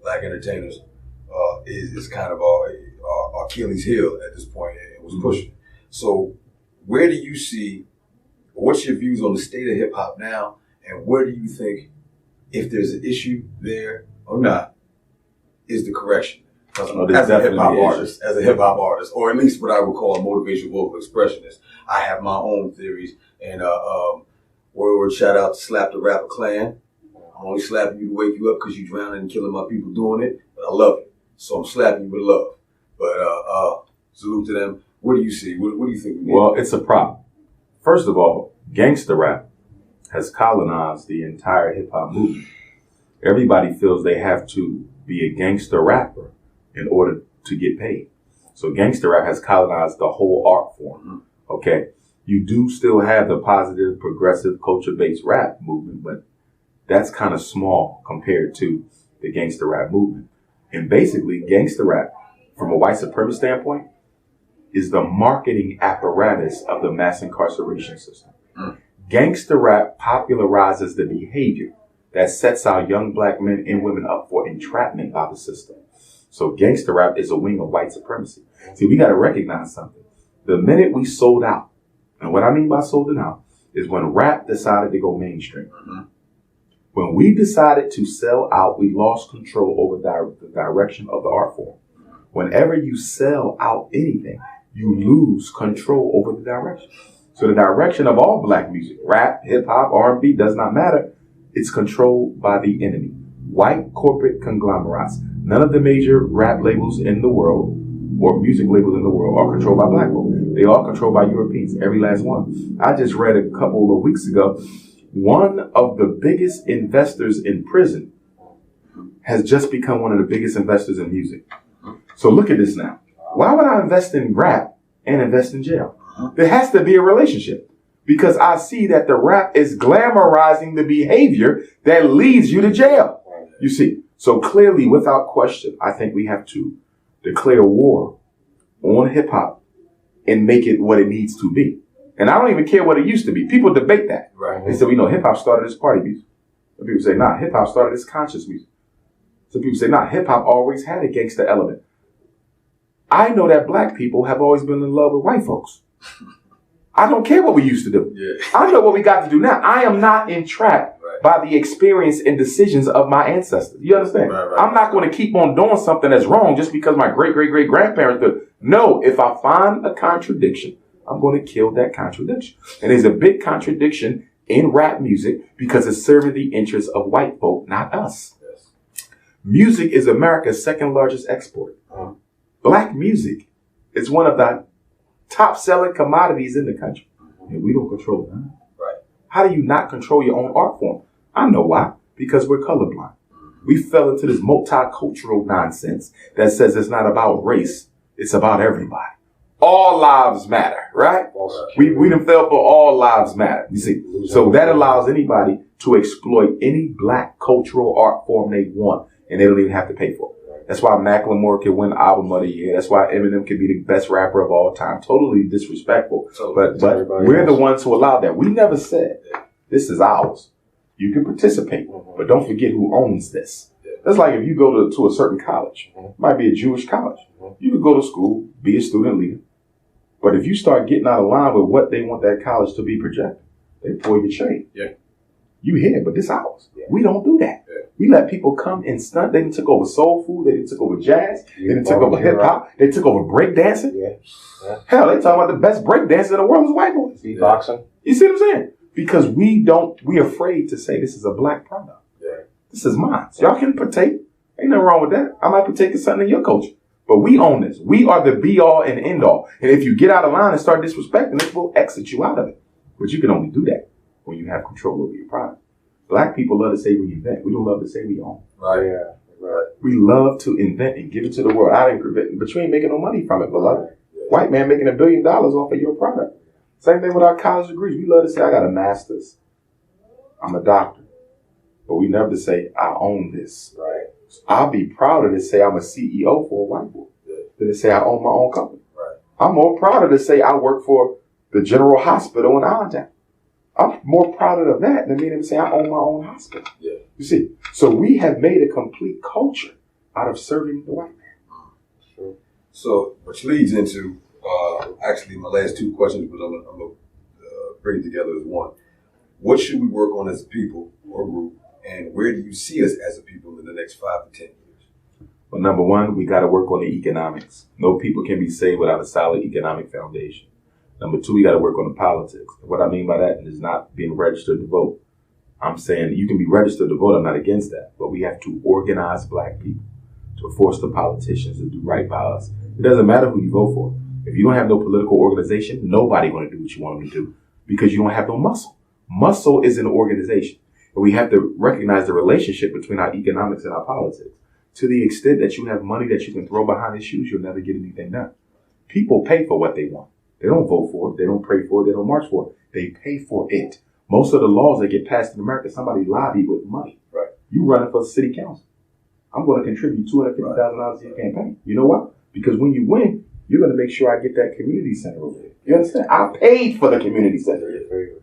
Black entertainers, is kind of our Achilles heel at this point, and it was pushing. So where do you see, what's your views on the state of hip hop now, and where do you think, if there's an issue there or not, is the correction? As a hip hop artist, or at least what I would call a motivational vocal expressionist, I have my own theories. And word shout out to Slap the Rapper Clan. I'm only slapping you to wake you up because you drowning and killing my people doing it, but I love you, so I'm slapping you with love. But salute to them. What do you see? What do you think? Well, it's a problem. First of all, gangster rap has colonized the entire hip hop movement. Everybody feels they have to be a gangster rapper in order to get paid. So gangster rap has colonized the whole art form. Okay. You do still have the positive, progressive, culture-based rap movement, but that's kind of small compared to the gangster rap movement. And basically, gangster rap, from a white supremacist standpoint, is the marketing apparatus of the mass incarceration system. Gangster rap popularizes the behavior that sets our young black men and women up for entrapment by the system. So gangster rap is a wing of white supremacy. See, we got to recognize something. The minute we sold out, and what I mean by sold out is when rap decided to go mainstream. When we decided to sell out, we lost control over the direction of the art form. Whenever you sell out anything, you lose control over the direction. So the direction of all black music, rap, hip hop, R&B, does not matter. It's controlled by the enemy. White corporate conglomerates. None of the major rap labels in the world or music labels in the world are controlled by black folk. They are controlled by Europeans, every last one. I just read a couple of weeks ago, one of the biggest investors in prison has just become one of the biggest investors in music. So look at this now. Why would I invest in rap and invest in jail? There has to be a relationship, because I see that the rap is glamorizing the behavior that leads you to jail. You see, so clearly, without question, I think we have to declare war on hip hop and make it what it needs to be. And I don't even care what it used to be. People debate that. Right. They say, hip hop started as party music. Some people say, nah, hip hop started as conscious music. Some people say, nah, hip hop always had a gangster element. I know that black people have always been in love with white folks. I don't care what we used to do. Yeah. I know what we got to do now. I am not entrapped by the experience and decisions of my ancestors. You understand? Right. I'm not going to keep on doing something that's wrong just because my great-great-great-grandparents did. No, if I find a contradiction, I'm going to kill that contradiction. And there's a big contradiction in rap music because it's serving the interests of white folk, not us. Yes. Music is America's second largest export. Black music is one of the top selling commodities in the country. And we don't control that. Right. How do you not control your own art form? I know why. Because we're colorblind. We fell into this multicultural nonsense that says it's not about race. It's about everybody. All lives matter, right? We done fell for all lives matter. You see, so that allows anybody to exploit any black cultural art form they want, and they don't even have to pay for it. That's why Macklemore can win Album of the Year. That's why Eminem can be the best rapper of all time. Totally disrespectful. But we're the ones who allowed that. We never said, this is ours. You can participate, but don't forget who owns this. That's like if you go to a certain college, it might be a Jewish college. You could go to school, be a student leader. But if you start getting out of line with what they want that college to be projected, they pull your chain. Yeah. You here, but this ours. Yeah. We don't do that. Yeah. We let people come and stunt. They took over soul food. They took over jazz. They took over hip hop. They took over break dancing. Yeah. Yeah. Hell, they talking about the best break dancers in the world is white boys. Beatboxing. You see what I'm saying? Because we're afraid to say this is a black product. Yeah. This is mine. So y'all can partake. Ain't nothing wrong with that. I might partake in something in your culture. But we own this. We are the be all and end all. And if you get out of line and start disrespecting it, we'll exit you out of it. But you can only do that when you have control over your product. Black people love to say we invent. We don't love to say we own. Right. Yeah. Right. We love to invent and give it to the world. I didn't invent, but you ain't making no money from it, beloved. White man making $1 billion off of your product. Same thing with our college degrees. We love to say, I got a master's. I'm a doctor. But we never say, I own this. Right. I'll be prouder to say I'm a CEO for a white boy than to say I own my own company. Right. I'm more prouder to say I work for the General Hospital in Allentown. I'm more prouder of that than being able to say I own my own hospital. Yeah. You see, So we have made a complete culture out of serving the white man. So, which leads into actually my last two questions, but I'm gonna bring it together as one. What should we work on as a people or group, and where do you see us as a people in the next 5 to 10 years? Well, number one, we got to work on the economics. No people can be saved without a solid economic foundation. Number two, we got to work on the politics. What I mean by that is not being registered to vote. I'm saying you can be registered to vote. I'm not against that, but we have to organize black people to force the politicians to do right by us. It doesn't matter who you vote for. If you don't have no political organization, nobody going to do what you want them to do because you don't have no muscle. Muscle is an organization. And we have to recognize the relationship between our economics and our politics. To the extent that you have money that you can throw behind his shoes, you'll never get anything done. People pay for what they want. They don't vote for it. They don't pray for it. They don't march for it. They pay for it. Most of the laws that get passed in America, somebody lobbied with money. Right. You running for city council. I'm going to contribute $250,000 to your campaign. You know what? Because when you win, you're going to make sure I get that community center over there. You understand? I paid for the community center.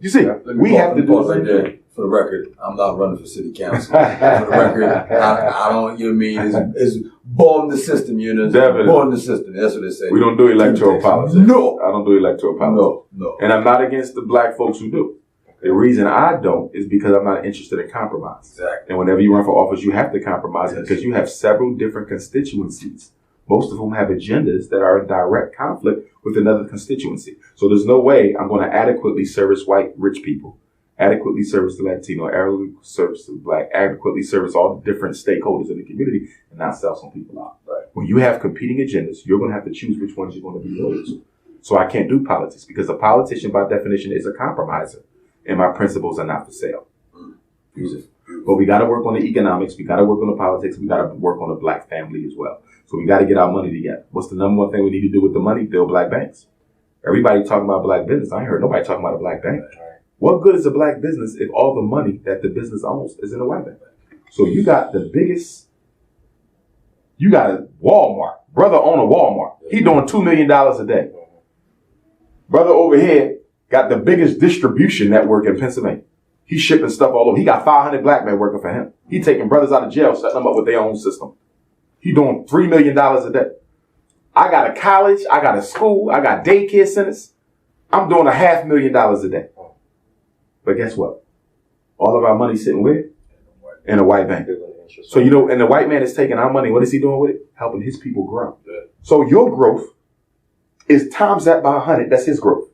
You see, we have to do it right there. For the record, I'm not running for city council. For the record, I don't, you know what I mean? It's bomb the system, you know? Bomb the system. That's what they say. We don't do electoral politics. No. I don't do electoral politics. No. And I'm not against the black folks who do. The reason I don't is because I'm not interested in compromise. Exactly. And whenever you run for office, you have to compromise because you have several different constituencies, most of whom have agendas that are in direct conflict with another constituency. So there's no way I'm going to adequately service white, rich people, adequately service the Latino, adequately service the black, adequately service all the different stakeholders in the community and not sell some people out. Right. When you have competing agendas, you're going to have to choose which ones you're going to be loyal to. So I can't do politics because a politician by definition is a compromiser and my principles are not for sale. But we got to work on the economics. We got to work on the politics. We got to work on the black family as well. So we got to get our money together. What's the number one thing we need to do with the money? Build black banks. Everybody talking about black business. I ain't heard nobody talking about a black bank. What good is a black business if all the money that the business owns is in a white bank? So you got the biggest, you got a Walmart. Brother own a Walmart. He doing $2 million a day. Brother over here got the biggest distribution network in Pennsylvania. He's shipping stuff all over. He got 500 black men working for him. He taking brothers out of jail, setting them up with their own system. He doing $3 million a day. I got a college. I got a school. I got daycare centers. I'm doing $500,000 a day. But guess what? All of our money sitting where? In a white bank. So, you know, and the white man is taking our money. What is he doing with it? Helping his people grow. So your growth is times that by 100. That's his growth.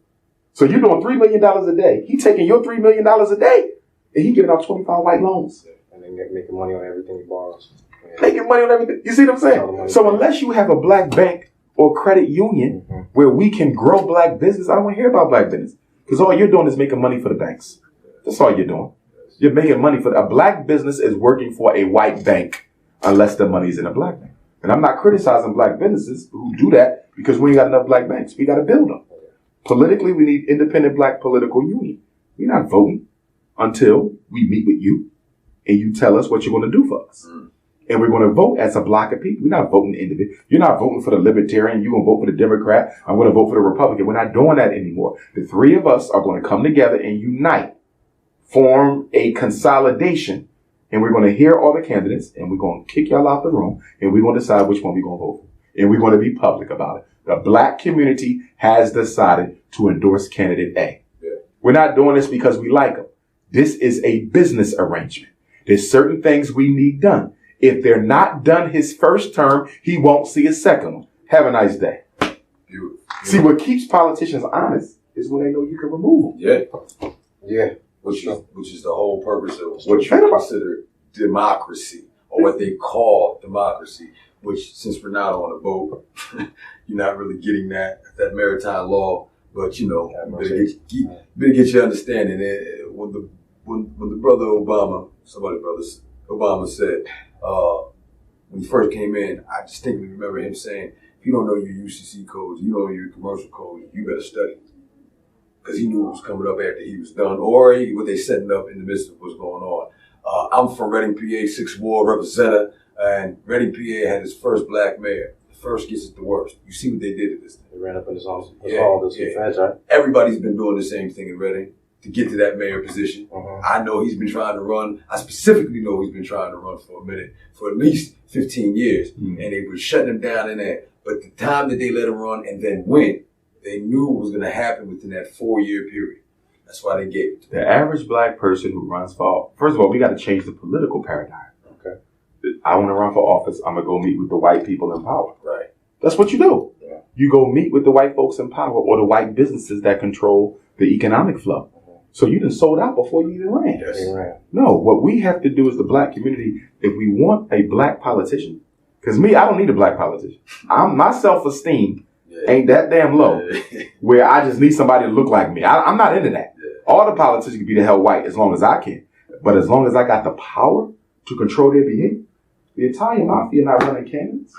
So you're doing $3 million a day. He taking your $3 million a day and he giving out 25 white loans. And then making money on everything he borrows. Making money on everything. You see what I'm saying? So unless you have a black bank or credit union where we can grow black business, I don't want to hear about black business. Because all you're doing is making money for the banks. That's all you're doing. You're making money for a black business is working for a white bank unless the money's in a black bank. And I'm not criticizing black businesses who do that because we ain't got enough black banks. We got to build them. Politically, we need independent black political union. We're not voting until we meet with you and you tell us what you're going to do for us. And we're going to vote as a block of people. We're not voting individually. You're not voting for the Libertarian. You're going to vote for the Democrat. I'm going to vote for the Republican. We're not doing that anymore. The three of us are going to come together and unite, form a consolidation, and we're going to hear all the candidates, and we're going to kick y'all out the room, and we're going to decide which one we're going to vote for. And we're going to be public about it. The black community has decided to endorse candidate A. We're not doing this because we like them. This is a business arrangement. There's certain things we need done. If they're not done his first term, he won't see a second one. Have a nice day. Beautiful. See, what keeps politicians honest is when they know you can remove them. Yeah. Which is the whole purpose of what you consider democracy, or what they call democracy, which, since we're not on a boat, you're not really getting that maritime law, but, you know, better get your understanding. When the brother Obama, Obama said, when he first came in, I distinctly remember him saying, if you don't know your UCC codes, you don't know your commercial codes, you better study. Because he knew what was coming up after he was done, or what they setting up in the midst of what's going on. I'm from Reading, PA, 6th Ward representative, and Reading, PA had his first black mayor. The first gets it the worst. You see what they did to this thing. They ran up in his hall, this defense, right? Everybody's been doing the same thing in Reading. to get to that mayor position. Mhm. I know he's been trying to run. I specifically know he's been trying to run for a minute, for at least 15 years. And they were shutting him down in there. But the time that they let him run and then win, they knew it was going to happen within that 4-year period. That's why they gave it to him. The average black person who runs for, first of all, we got to change the political paradigm. Okay. I want to run for office. I'm going to go meet with the white people in power. Right. That's what you do. Yeah. You go meet with the white folks in power or the white businesses that control the economic flow. So you done sold out before you even ran. Yes. They ran. No, what we have to do as the black community, if we want a black politician, because me, I don't need a black politician. My self-esteem ain't that damn low where I just need somebody to look like me. I'm not into that. All the politicians can be the hell white as long as I can. But as long as I got the power to control their behavior, the Italian mafia not running candidates.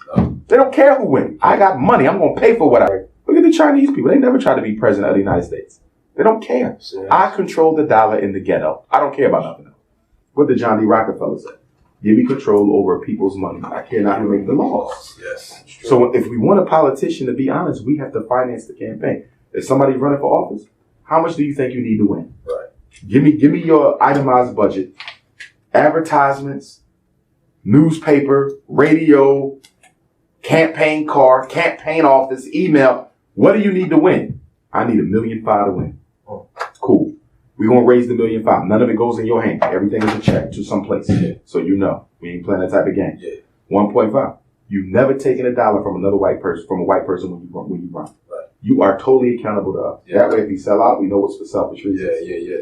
They don't care who wins. I got money. I'm going to pay for what I. Look at the Chinese people. They never try to be president of the United States. They don't care. Yeah. I control the dollar in the ghetto. I don't care about nothing else. What did John D. Rockefeller say? Give me control over people's money. I care not who make the laws. Yes. So if we want a politician to be honest, we have to finance the campaign. If somebody's running for office, how much do you think you need to win? Right. Give me your itemized budget, advertisements, newspaper, radio, campaign car, campaign office, email. What do you need to win? I need $1.5 million to win. Cool. We're going to raise the $1.5 million. None of it goes in your hand. Everything is a check to some place. Yeah. So you know. We ain't playing that type of game. Yeah. 1.5. You've never taken $1 from another white person, from a white person when you run. Right. You are totally accountable to us. Yeah. That way, if we sell out, we know what's for selfish reasons. Yeah.